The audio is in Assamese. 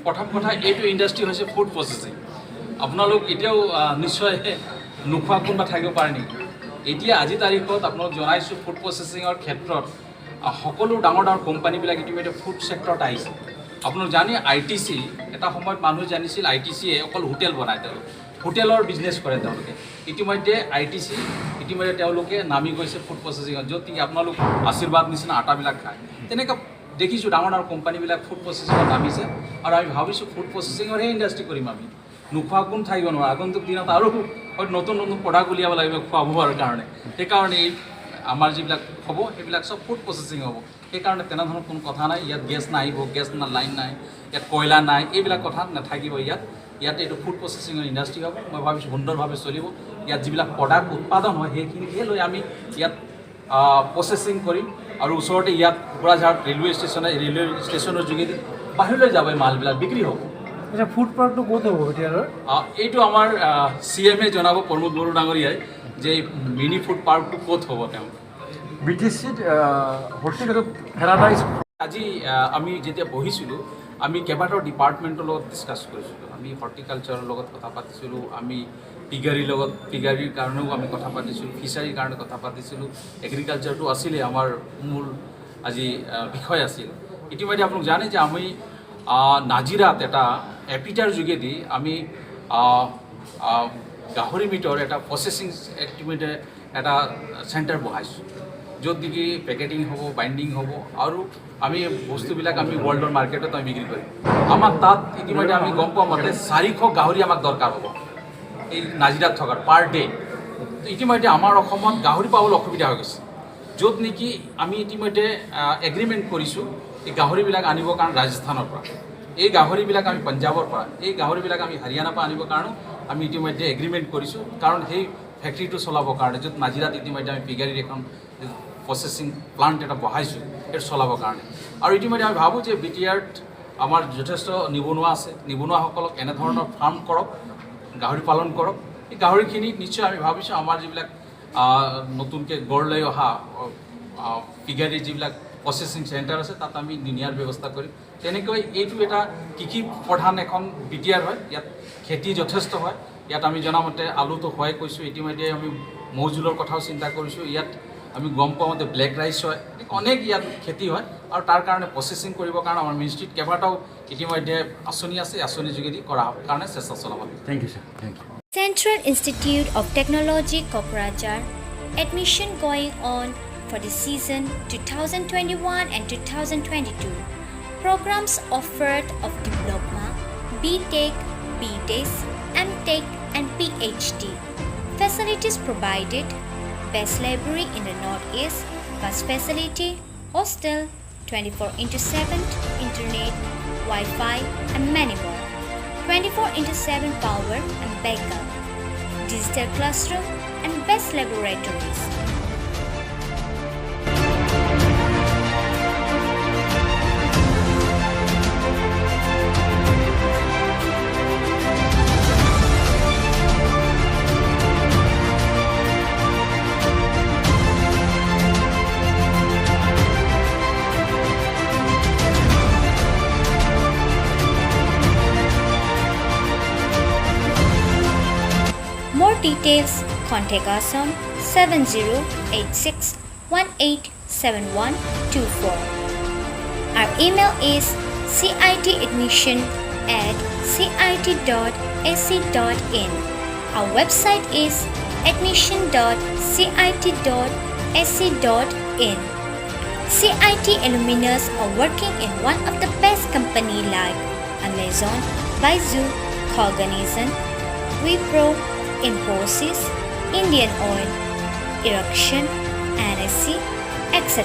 প্ৰথম কথা এইটো ইণ্ডাষ্ট্ৰি হৈছে ফুড প্ৰচেছিং। আপোনালোক এতিয়াও নিশ্চয় নোখোৱা কোনোবা থাকিব পাৰে নেকি? এতিয়া আজি তাৰিখত আপোনালোক জনাইছোঁ ফুড প্ৰচেছিঙৰ ক্ষেত্ৰত সকলো ডাঙৰ ডাঙৰ কোম্পানীবিলাক ইতিমধ্যে ফুড ছেক্টৰত আহিছে। আপোনালোক জানে ITC এটা সময়ত মানুহে জানিছিল ITCয়ে অকল হোটেল বনায়, তেওঁলোকে হোটেলৰ বিজনেছ কৰে। তেওঁলোকে ইতিমধ্যে ITC ইতিমধ্যে তেওঁলোকে নামি গৈছে ফুড প্ৰচেছিঙত, য'ত নেকি আপোনালোক আশীৰ্বাদ নিচিনা আটাবিলাক খায়। তেনেকৈ দেখিছোঁ ডাঙৰ ডাঙৰ কোম্পানীবিলাক ফুড প্ৰচেছিঙত নামিছে, আৰু আমি ভাবিছোঁ ফুড প্ৰচেছিঙৰহে ইণ্ডাষ্ট্ৰি কৰিম আমি। নোখোৱা কোন থাকিব নোৱাৰে। আগন্তুক দিনত আৰু নতুন নতুন প্ৰডাক্ট উলিয়াব লাগিব খোৱা বোৱাৰ কাৰণে। সেইকাৰণে এই আমাৰ যিবিলাক হ'ব সেইবিলাক চব ফুড প্ৰচেছিং হ'ব। সেইকাৰণে তেনেধৰণৰ কোনো কথা নাই। ইয়াত গেছ নাহিব, গেছ লাইন নাই, ইয়াত কয়লা নাই, এইবিলাক কথা নাথাকিব। ইয়াত এইটো ফুড প্ৰচেছিঙৰ ইণ্ডাষ্ট্ৰি হ'ব। মই ভাবিছোঁ সুন্দৰভাৱে চলিব। ইয়াত যিবিলাক প্ৰডাক্ট উৎপাদন হয় সেইখিনিকে লৈ আমি ইয়াত প্ৰচেছিং কৰিম, আৰু ওচৰতে ইয়াত কোকৰাঝাৰ ৰেলৱে ষ্টেচনৰ যোগেদি বাহিৰলৈ যাব এই মালবিলাক বিক্ৰী হ'ব। আচ্ছা, ফুড পাৰ্কটো ক'ত হ'ব এতিয়া? এইটো আমাৰ CMA জনাব প্ৰমোদ বড়ো ডাঙৰীয়াই যে মিনি ফুড পাৰ্কটো ক'ত হ'ব। তেওঁ BTCত হৰ্টিকালচাৰ পেৰাডাইজ। আজি আমি যেতিয়া বহিছিলোঁ আমি কেইবাটাও ডিপাৰ্টমেণ্টৰ লগত ডিছকাছ কৰিছিলোঁ। আমি হৰ্টিকালচাৰৰ লগত কথা পাতিছিলোঁ, আমি পিগাৰীৰ কাৰণেও আমি কথা পাতিছিলোঁ, ফিচাৰীৰ কাৰণে কথা পাতিছিলোঁ। এগ্ৰিকালচাৰটো আছিলে আমাৰ মূল আজি বিষয় আছিল। ইতিমধ্যে আপোনালোক জানে যে আমি নাজিৰাত এটা এপিটাৰ যোগেদি আমি গাহৰি মিটৰ এটা প্ৰচেছিং ইতিমধ্যে এটা চেণ্টাৰ বহাইছোঁ, য'ত নেকি পেকেটিং হ'ব, বাইণ্ডিং হ'ব, আৰু আমি বস্তুবিলাক আমি ৱৰ্ল্ডৰ মাৰ্কেটত আমি বিক্ৰী কৰিম। আমাক তাত ইতিমধ্যে আমি গম পোৱা মতে 400 গাহৰি আমাক দৰকাৰ হ'ব এই নাজিৰাত থকাৰ পাৰ ডে। ইতিমধ্যে আমাৰ অসমত গাহৰি পাবলৈ অসুবিধা হৈ গৈছে, য'ত নেকি আমি ইতিমধ্যে এগ্ৰিমেণ্ট কৰিছোঁ এই গাহৰিবিলাক আনিবৰ কাৰণে ৰাজস্থানৰ পৰা, এই গাহৰিবিলাক আমি পঞ্জাৱৰ পৰা, এই গাহৰিবিলাক আমি হাৰিয়ানাৰ পৰা আনিবৰ কাৰণেও আমি ইতিমধ্যে এগ্ৰিমেণ্ট কৰিছোঁ। কাৰণ সেই ফেক্টৰীটো চলাবৰ কাৰণে, য'ত নাজিৰাত ইতিমধ্যে আমি পিগাৰীৰ এখন প্ৰচেছিং প্লাণ্ট এটা বহাইছোঁ সেইটো চলাবৰ কাৰণে। আৰু ইতিমধ্যে আমি ভাবোঁ যে BTRত আমাৰ যথেষ্ট নিবনুৱা আছে, নিবনুৱাসকলক এনেধৰণৰ ফাৰ্ম কৰক, গাহৰি পালন কৰক। এই গাহৰিখিনি নিশ্চয় আমি ভাবিছোঁ আমাৰ যিবিলাক নতুনকৈ গঢ় লৈ অহা পিগাৰীৰ যিবিলাক প্ৰচেছিং চেণ্টাৰ আছে তাত আমি নিয়াৰ ব্যৱস্থা কৰিম। তেনেকৈ এইটো এটা কৃষি প্ৰধান এখন BTR হয়। ইয়াত খেতি যথেষ্ট হয়। ইয়াত আমি জনামতে আলুটো হোৱাই কৈছোঁ, ইতিমধ্যে আমি মৌজোলৰ কথাও চিন্তা কৰিছোঁ। ইয়াত আমি গম পাওঁ মতে ব্লেক ৰাইচ হয়, অনেক ইয়াত খেতি হয়, আৰু তাৰ কাৰণে প্ৰচেছিং কৰিবৰ কাৰণে আমাৰ মিনিষ্ট্ৰীত কেইবাটাও ইতিমধ্যে আঁচনি আছে, আঁচনিৰ যোগেদি কৰাৰ কাৰণে চেষ্টা চলাব। Thank you sir, thank you. Central Institute of Technology, Kokrajhar. Admission going on for the season 2021 and 2022. Programs offered of Diploma, BTech, BTech, MTech and PhD. Facilities provided: best library in the Northeast, bus facility, hostel, 24/7 internet, Wi-Fi and many more. 24/7 power and backup, digital classroom and best laboratories. More details, contact us on 7086187124. Our email is citadmission@cit.ac.in. Our website is admission.cit.ac.in. CIT alumnus are working in one of the best companies like Amazon, Baidu, Cognizant, Wipro, Infosys, Indian Oil, Erection, NSC, etc.